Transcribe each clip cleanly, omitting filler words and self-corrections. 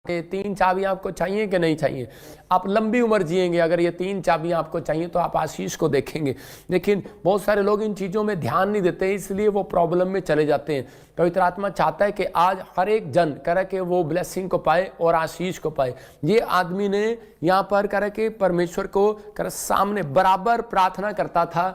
ये 3 चाबियां आपको चाहिए कि नहीं चाहिए? आप लंबी उम्र जिएंगे अगर ये 3 चाबियां आपको चाहिए तो आप आशीष को देखेंगे। लेकिन बहुत सारे लोग इन चीज़ों में ध्यान नहीं देते, इसलिए वो प्रॉब्लम में चले जाते हैं। पवित्र आत्मा चाहता है कि आज हर एक जन करे कि वो ब्लेसिंग को पाए और आशीष को पाए। ये आदमी ने यहाँ पर करे कि परमेश्वर को करे सामने बराबर प्रार्थना करता था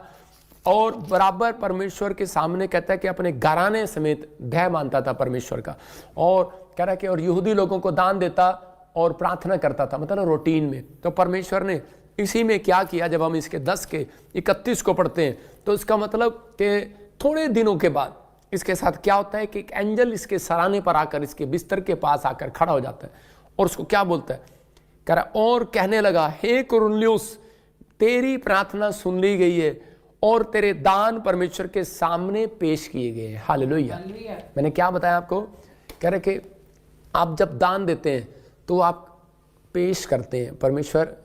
और बराबर परमेश्वर के सामने कहता है कि अपने घराने समेत भय मानता था परमेश्वर का, और कह रहा कि और यहूदी लोगों को दान देता और प्रार्थना करता था, मतलब रूटीन में। तो परमेश्वर ने इसी में क्या किया, जब हम इसके 10 के 31 को पढ़ते हैं तो इसका मतलब कि थोड़े दिनों के बाद इसके साथ क्या होता है कि एक एंजल इसके सराने पर आकर इसके बिस्तर के पास आकर खड़ा हो जाता है और उसको क्या बोलता है, कह रहा और कहने लगा, हे कुरनेलियुस, तेरी प्रार्थना सुन ली गई है और तेरे दान परमेश्वर के सामने पेश किए गए। हालेलुया। मैंने क्या बताया आपको, कह रहे कि आप जब दान देते हैं तो आप पेश करते हैं, परमेश्वर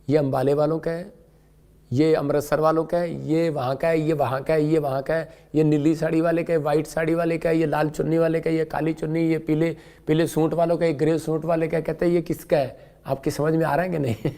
ये अंबाले वालों का है, ये अमृतसर वालों का है, ये वहाँ का है, ये वहाँ का है, ये वहाँ का है, ये नीली साड़ी वाले का है, वाइट साड़ी वाले का है, ये लाल चुन्नी वाले का है, ये काली चुन्नी, ये पीले सूट वालों का है, ग्रे सूट वाले का है। कहते हैं ये किसका है? आपकी समझ में आ रहा है कि नहीं?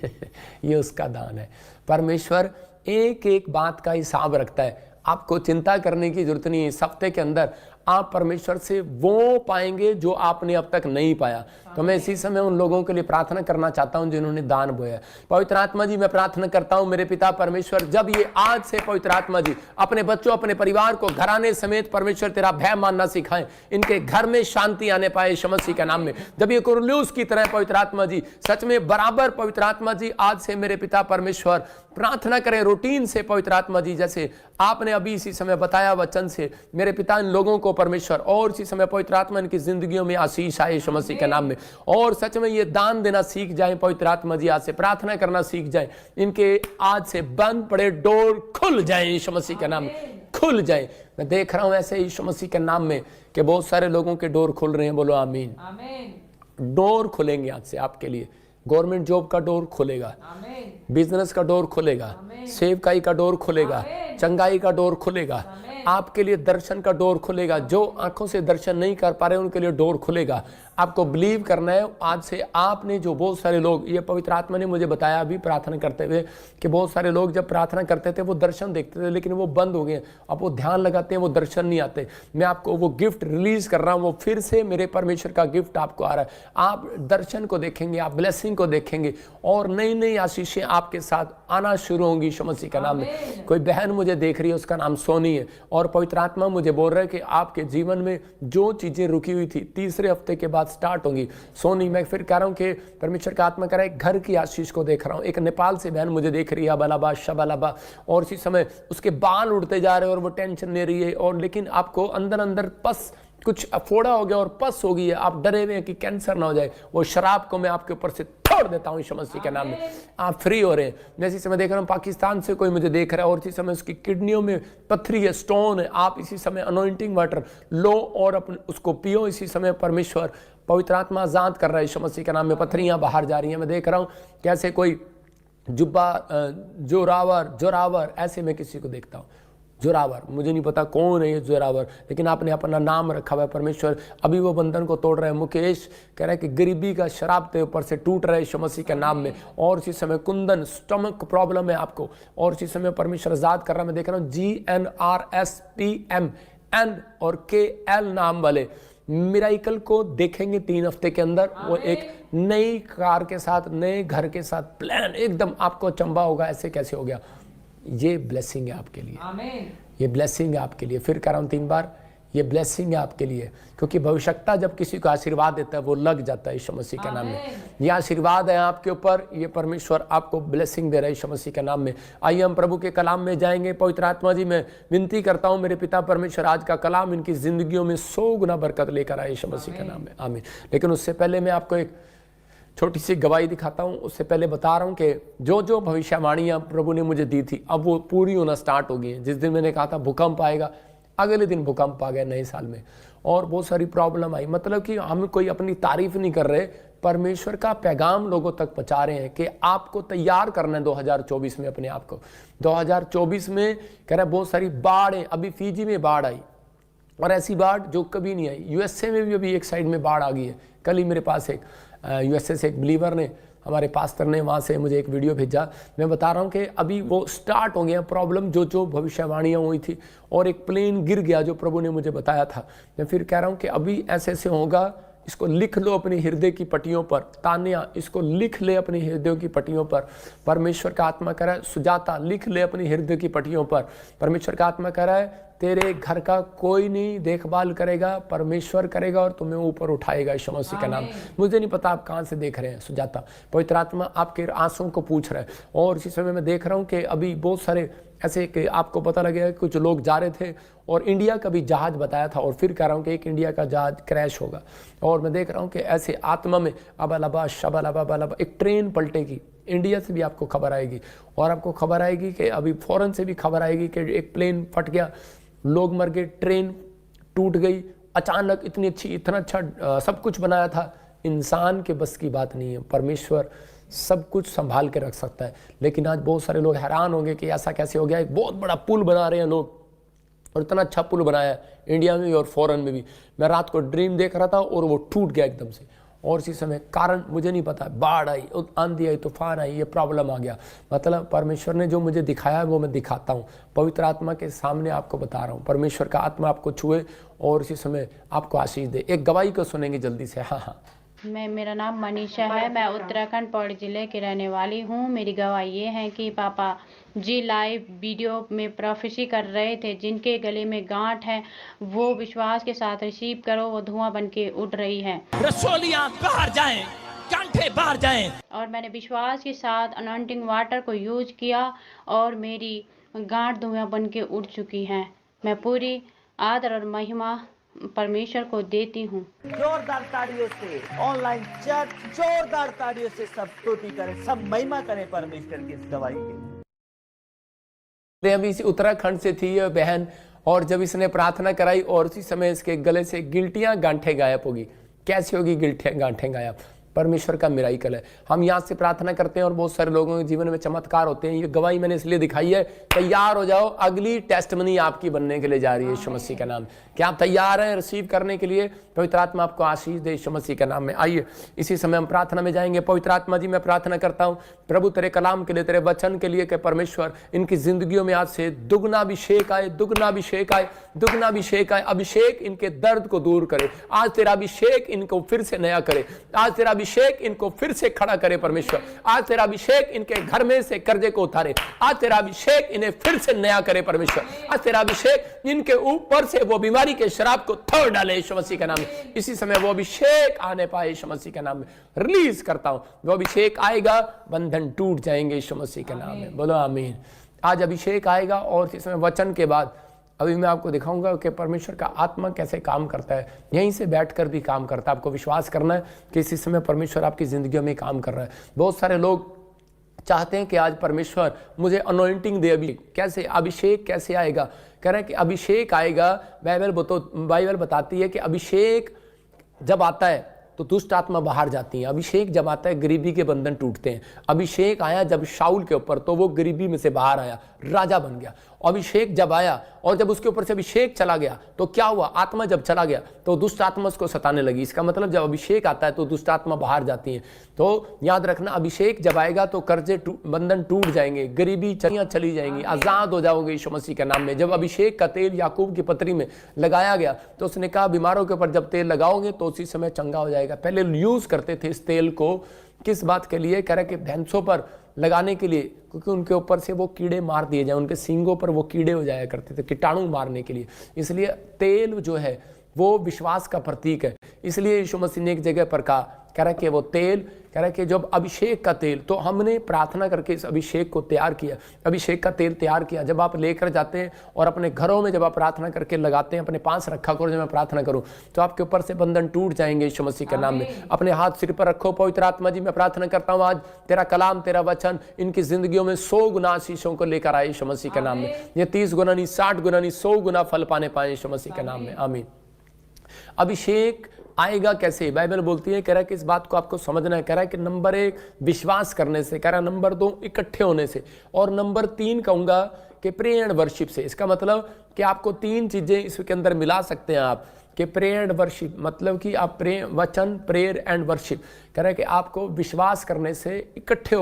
ये उसका दान है। परमेश्वर एक एक बात का हिसाब रखता है। आपको चिंता करने की जरूरत नहीं है। इस हफ्ते के अंदर आप परमेश्वर से वो पाएंगे जो आपने अब तक नहीं पाया। तो मैं इसी समय उन लोगों के लिए प्रार्थना करना चाहता हूं जिन्होंने दान बोया। पवित्र आत्मा जी, मैं प्रार्थना करता हूं मेरे पिता परमेश्वर, जब ये आज से पवित्र आत्मा जी अपने बच्चों अपने परिवार को घराने समेत परमेश्वर तेरा भय मानना सिखाएं, इनके घर में शांति आने पाए यीशु मसीह के नाम में। जब ये कुरनेलियुस की तरह पवित्र आत्मा जी सच में बराबर पवित्र आत्मा जी आज से मेरे पिता परमेश्वर प्रार्थना करें रूटीन से पवित्र आत्मा जी, जैसे आपने अभी इसी समय बताया वचन से मेरे पिता इन लोगों को परमेश्वर, और इसी समय पवित्र आत्मा इनकी जिंदगियों में आशीष आए यीशु मसीह के नाम में, और सच में ये दान देना सीख जाएं पवित्र आत्मा जी, आज से प्रार्थना करना सीख जाएं, इनके आज से बंद पड़े डोर खुल जाएं यीशु मसीह के नाम में, खुल जाएं। मैं देख रहा हूं ऐसे यीशु मसीह के नाम में कि बहुत सारे लोगों के डोर खुल रहे हैं। बोलो आमीन। डोर खुलेंगे आज से आपके लिए। गवर्नमेंट जॉब का डोर खुलेगा, बिजनेस का डोर खुलेगा, सेवकाई का डोर खुलेगा, चंगाई का डोर खुलेगा, आपके लिए दर्शन का डोर खुलेगा। जो आंखों से दर्शन नहीं कर पा रहे उनके लिए डोर खुलेगा। आपको बिलीव करना है। आज से आपने जो बहुत सारे लोग, ये पवित्र आत्मा ने मुझे बताया अभी प्रार्थना करते हुए कि बहुत सारे लोग जब प्रार्थना करते थे वो दर्शन देखते थे लेकिन वो बंद हो गए। अब वो ध्यान लगाते हैं वो दर्शन नहीं आते। मैं आपको वो गिफ्ट रिलीज कर रहा हूँ, वो फिर से मेरे परमेश्वर का गिफ्ट आपको आ रहा है। आप दर्शन को देखेंगे, आप ब्लेसिंग को देखेंगे और नई नई आशीषें आपके साथ आना शुरू होंगी यीशु मसीह के नाम में। कोई बहन मुझे देख रही है, उसका नाम सोनी है, और पवित्र आत्मा मुझे बोल रहा है कि आपके जीवन में जो चीजें रुकी हुई थी तीसरे हफ्ते के बाद स्टार्ट होंगी। सोनी, मैं फिर कह रहा हूं कि परमेश्वर का आत्मा कह रहा है घर की आशीष को देख रहा हूं। एक नेपाल से बहन मुझे देख रही है, बलाबा शबालाबा, और इसी समय उसके बाल उड़ते जा रहे हैं और वो टेंशन ले रही है, और लेकिन आपको अंदर अंदर पस कुछ फोड़ा हो गया और पस हो गई है। आप डरे हुए हैं कि कैंसर ना हो जाए। वो शराब को मैं आपके ऊपर से छोड़ देता हूं यीशु मसीह के नाम में। आप फ्री हो रहे हैं। मैं इसी समय देख रहा हूं पाकिस्तान से कोई मुझे देख रहा है और इसी समय उसकी किडनियों में पत्थरी है, स्टोन है। आप इसी समय अनॉइंटिंग वाटर लो और अपने उसको पियो। इसी समय परमेश्वर पवित्र आत्मा आजाद कर रहा है यीशु मसीह के नाम में। पत्थरियां बाहर जा रही हैं। मैं देख रहा हूं कैसे कोई जुब्बा जोरावर ऐसे मैं किसी को देखता हूं। जोरावर, मुझे नहीं पता कौन है ये जोरावर, लेकिन आपने अपना नाम रखा हुआ है। परमेश्वर अभी वो बंधन को तोड़ रहे हैं। मुकेश कह रहा है कि गरीबी का शराब तेरे ऊपर से टूट रहा है यीशु मसीह के नाम में। और इसी समय कुंदन स्टमक प्रॉब्लम है आपको, और इसी समय परमेश्वर आजाद कर रहा है। मैं देख रहा हूँ GNRSPMN और KL नाम वाले मिराइकल को देखेंगे 3 हफ्ते के अंदर। वो एक नई कार के साथ, नए घर के साथ प्लान, एकदम आपको अचंभा होगा ऐसे कैसे हो गया। ये ब्लेसिंग है आपके लिए, ये ब्लेसिंग है आपके लिए। फिर कह रहा हूं 3 बार, ये ब्लेसिंग है आपके लिए, क्योंकि भविष्यता जब किसी को आशीर्वाद देता है वो लग जाता है यीशु मसीह के नाम में। ये आशीर्वाद है आपके ऊपर, ये परमेश्वर आपको ब्लेसिंग दे रहा है यीशु मसीह के नाम में। आइए हम प्रभु के कलाम में जाएंगे। पवित्र आत्मा जी, मैं विनती करता हूं मेरे पिता परमेश्वर आज का कलाम इनकी जिंदगियों में 100 गुना बरकत लेकर आए यीशु मसीह के नाम में, आमीन। लेकिन उससे पहले मैं आपको एक छोटी सी गवाही दिखाता हूं। उससे पहले बता रहा हूं कि जो जो भविष्यवाणियां प्रभु ने मुझे दी थी अब वो पूरी होना स्टार्ट हो गई हैं। जिस दिन मैंने कहा था भूकंप आएगा, अगले दिन भूकंप आ गया नए साल में, और बहुत सारी प्रॉब्लम आई। मतलब कि हम कोई अपनी तारीफ नहीं कर रहे, परमेश्वर का पैगाम लोगों तक पहुंचा रहे हैं कि आपको तैयार करना है 2024 में अपने आप को। 2024 में कह रहा है बहुत सारी बाढ़ है। अभी फीजी में बाढ़ आई, और ऐसी बाढ़ जो कभी नहीं आई। USA में भी अभी एक साइड में बाढ़ आ गई है। कल ही मेरे पास एक यूएसए से एक बिलीवर ने, हमारे पास्टर ने वहाँ से मुझे एक वीडियो भेजा। मैं बता रहा हूँ कि अभी वो स्टार्ट हो गया प्रॉब्लम, जो भविष्यवाणियाँ हुई थी, और एक प्लेन गिर गया जो प्रभु ने मुझे बताया था। मैं फिर कह रहा हूँ कि अभी ऐसे ऐसे होगा, इसको लिख लो अपनी हृदय की पट्टियों पर। तान्या, इसको लिख ले अपनी हृदय की पट्टियों पर। परमेश्वर का आत्मा कह रहा है, सुजाता लिख ले अपनी हृदय की पट्टियों पर। परमेश्वर का आत्मा कह रहा है, तेरे घर का कोई नहीं देखभाल करेगा, परमेश्वर करेगा और तुम्हें ऊपर उठाएगा यीशु मसीह का नाम। मुझे नहीं पता आप कहाँ से देख रहे हैं सुजाता, पवित्र आत्मा आपके आंसुओं को पूछ रहा है। और इसी समय मैं देख रहा हूँ कि अभी बहुत सारे ऐसे कि आपको पता लगेगा, कुछ लोग जा रहे थे और इंडिया का भी जहाज बताया था, और फिर कह रहा हूँ कि एक इंडिया का जहाज क्रैश होगा। और मैं देख रहा हूँ कि ऐसे आत्मा में अबलबा शबलबा एक ट्रेन पलटेगी, इंडिया से भी आपको खबर आएगी, और आपको खबर आएगी कि अभी फॉरेन से भी खबर आएगी कि एक प्लेन फट गया, लोग मर गए, ट्रेन टूट गई अचानक। इतनी अच्छी, इतना अच्छा सब कुछ बनाया था। इंसान के बस की बात नहीं है, परमेश्वर सब कुछ संभाल के रख सकता है। लेकिन आज बहुत सारे लोग हैरान होंगे कि ऐसा कैसे हो गया। एक बहुत बड़ा पुल बना रहे हैं लोग, और इतना अच्छा पुल बनाया है इंडिया में भी और फॉरेन में भी। मैं रात को ड्रीम देख रहा था और वो टूट गया एकदम से, और इसी समय कारण मुझे नहीं पता, बाढ़ आई, आंधी आई, तूफान आई, ये प्रॉब्लम आ गया। मतलब परमेश्वर ने जो मुझे दिखाया है वो मैं दिखाता हूँ, पवित्र आत्मा के सामने आपको बता रहा हूँ। परमेश्वर का आत्मा आपको छुए और इसी समय आपको आशीष दे। एक गवाही को सुनेंगे जल्दी से। हाँ, मेरा नाम मनीषा है। मैं उत्तराखंड पौड़ी जिले की रहने वाली हूँ। मेरी गवाही ये है कि पापा जी लाइव वीडियो में प्रोफेसी कर रहे थे, जिनके गले में गांठ है वो विश्वास के साथ रिसीव करो, वो धुआं बन के उड़ रही है। रसोलियां बाहर जाएं, कांटे बाहर जाएं। और मैंने विश्वास के साथ अनॉइंटिंग वाटर को यूज किया और मेरी गांठ धुआं बन के उड़ चुकी है। मैं पूरी आदर और महिमा परमेश्वर को देती हूँ। जोरदार तालियों से ऑनलाइन चैट, जोरदार तालियों से सब स्तुति करें, सब महिमा करें परमेश्वर की इस गवाही की। अभी इसी उत्तराखंड से थी यह बहन, और जब इसने प्रार्थना कराई और उसी समय इसके गले से गिल्टियां गांठे गायब होगी। कैसे होगी गिल्टियां गांठे गायब? परमेश्वर का मिराइकल है। हम यहाँ से प्रार्थना करते हैं और बहुत सारे लोगों के जीवन में चमत्कार होते हैं। ये गवाही मैंने इसलिए दिखाई है, तैयार हो जाओ, अगली टेस्टमनी आपकी बनने के लिए जा रही है यीशु मसीह का नाम। क्या आप तैयार हैं रिसीव करने के लिए? पवित्र आत्मा आपको आशीष दे यीशु मसीह के नाम में। आइए इसी समय हम प्रार्थना में जाएंगे। पवित्र आत्मा जी, मैं प्रार्थना करता हूँ प्रभु तेरे कलाम के लिए, तेरे वचन के लिए कि परमेश्वर इनकी जिंदगियों में आज से दुगना अभिषेक आए, दुगना अभिषेक आए, दुगना अभिषेक आए। अभिषेक इनके दर्द को दूर करे। आज तेरा अभिषेक इनको फिर से नया करे। आज तेरा अभिषेक इनको फिर से खड़ा करे परमेश्वर। आज तेरा अभिषेक इनके घर में से कर्जे को उतारे। आज तेरा अभिषेक इन्हें फिर से नया करे परमेश्वर। आज तेरा अभिषेक इनके ऊपर से वो बीमारी के शराब को तोड़ डाले यीशु मसीह के नाम में। इसी समय वो अभिषेक आने पाए यीशु मसीह के नाम में। रिलीज करता हूं, वो अभिषेक आएगा, बंधन टूट जाएंगे यीशु मसीह के नाम में। बोलो आमीन। आज अभिषेक आएगा और इस समय वचन के बाद अभी मैं आपको दिखाऊंगा कि परमेश्वर का आत्मा कैसे काम करता है। यहीं से बैठकर भी काम करता है। आपको विश्वास करना है कि इसी समय परमेश्वर आपकी जिंदगी में काम कर रहा है। बहुत सारे लोग चाहते हैं कि आज परमेश्वर मुझे अनॉइंटिंग दे। अभी कैसे अभिषेक कैसे आएगा? कह रहे हैं कि अभिषेक आएगा। बाइबल बताती है कि अभिषेक जब आता है तो दुष्ट आत्मा बाहर जाती है। अभिषेक जब आता है गरीबी के बंधन टूटते हैं। अभिषेक आया जब शाऊल के ऊपर, तो वो गरीबी में से बाहर आया, राजा बन गया। अभिषेक जब आया और जब उसके ऊपर से अभिषेक चला गया तो क्या हुआ? आत्मा जब चला गया तो दुष्ट आत्मा उसको सताने लगी। इसका मतलब जब अभिषेक आता है तो दुष्ट आत्मा बाहर जाती है। तो याद रखना, अभिषेक जब आएगा तो कर्जे बंधन टूट जाएंगे, गरीबी चली जाएंगी, आजाद हो जाओगे यीशु मसीह के नाम में। जब अभिषेक का तेल याकूब की पत्री में लगाया गया तो उसने कहा बीमारों के ऊपर जब तेल लगाओगे तो उसी समय चंगा हो जाएगा। पहले यूज करते थे इस तेल को, किस बात के लिए? कह रहे कि भैंसों पर लगाने के लिए, क्योंकि उनके ऊपर से वो कीड़े मार दिए जाए, उनके सींगों पर वो कीड़े हो जाया करते थे, कीटाणु मारने के लिए। इसलिए तेल जो है वो विश्वास का प्रतीक है। इसलिए यीशु मसीह ने एक जगह पर कहा, कह रहा कि वो तेल, कह रहा कि जब अभिषेक का तेल, तो हमने प्रार्थना करके इस अभिषेक को तैयार किया, अभिषेक का तेल तैयार किया। जब आप लेकर जाते हैं और अपने घरों में जब आप प्रार्थना करके लगाते हैं, अपने पास रखा करो। जब मैं प्रार्थना करूं तो आपके ऊपर से बंधन टूट जाएंगे यीशु मसीह के नाम में। अपने हाथ सिर पर रखो। पवित्र आत्मा जी, मैं प्रार्थना करता हूं आज तेरा कलाम, तेरा वचन इनकी जिंदगियों में 100 गुना आशीषों को लेकर आए यीशु मसीह के नाम में। ये 30 गुना नहीं, 60 गुना नहीं, 100 गुना फल पाने पाए यीशु मसीह के नाम में। आमीन। अभिषेक आएगा कैसे? बाइबल बोलती है, कह रहा है कि इस बात को आपको समझना है। कह रहा है कि नंबर 1 विश्वास करने से, कह रहा है नंबर 2 इकट्ठे होने से, और नंबर 3 कहूंगा कि प्रेयर एंड वर्शिप से। इसका मतलब कि आपको 3 चीजें इसके अंदर मिला सकते हैं आप। कि प्रेयर एंड वर्शिप, मतलब कि आप वचन, प्रेयर एंड वर्शिप कह रहे हैं कि आपको विश्वास करने से इकट्ठे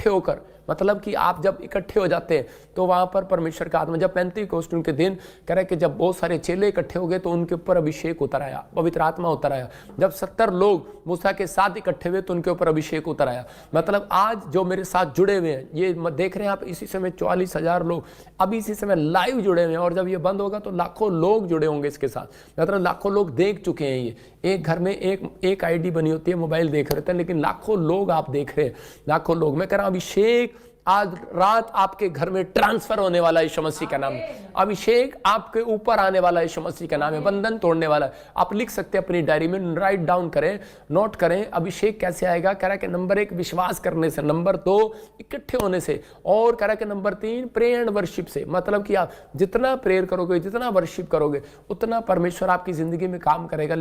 होकर मतलब कि आप जब इकट्ठे हो जाते हैं तो वहाँ पर परमेश्वर का आत्मा, जब पेंतीकोस्त के दिन कह रहे कि जब बहुत सारे चेले इकट्ठे हो गए तो उनके ऊपर अभिषेक उतर आया, पवित्र आत्मा उतर आया। जब 70 लोग मूसा के साथ इकट्ठे हुए तो उनके ऊपर अभिषेक उतर आया। मतलब आज जो मेरे साथ जुड़े हुए हैं, ये देख रहे हैं आप, इसी समय 44,000 लोग अभी इसी समय लाइव जुड़े हुए हैं, और जब ये बंद होगा तो लाखों लोग जुड़े होंगे इसके साथ। मतलब लाखों लोग देख चुके हैं। ये एक घर में एक आईडी बनी होती है, मोबाइल देख रहे थे, लेकिन लाखों लोग आप देख रहे हैं, लाखों लोग। मैं कह रहा हूं अभिषेक आज रात आपके घर में ट्रांसफर होने वाला है यीशु मसीह का नाम है। अभिषेक आपके ऊपर आने वाला है यीशु मसीह का नाम है। बंधन तोड़ने वाला है। आप लिख सकते हैं अपनी डायरी में, राइट डाउन करें, नोट करें। अभिषेक कैसे आएगा? कह रहा है कि नंबर 1 विश्वास करने से, नंबर 2 इकट्ठे होने से, और कह रहा है कि नंबर 3 प्रेयर एंड वर्शिप से। मतलब कि आप जितना प्रेयर करोगे, जितना वर्शिप करोगे, उतना परमेश्वर आपकी जिंदगी में काम करेगा।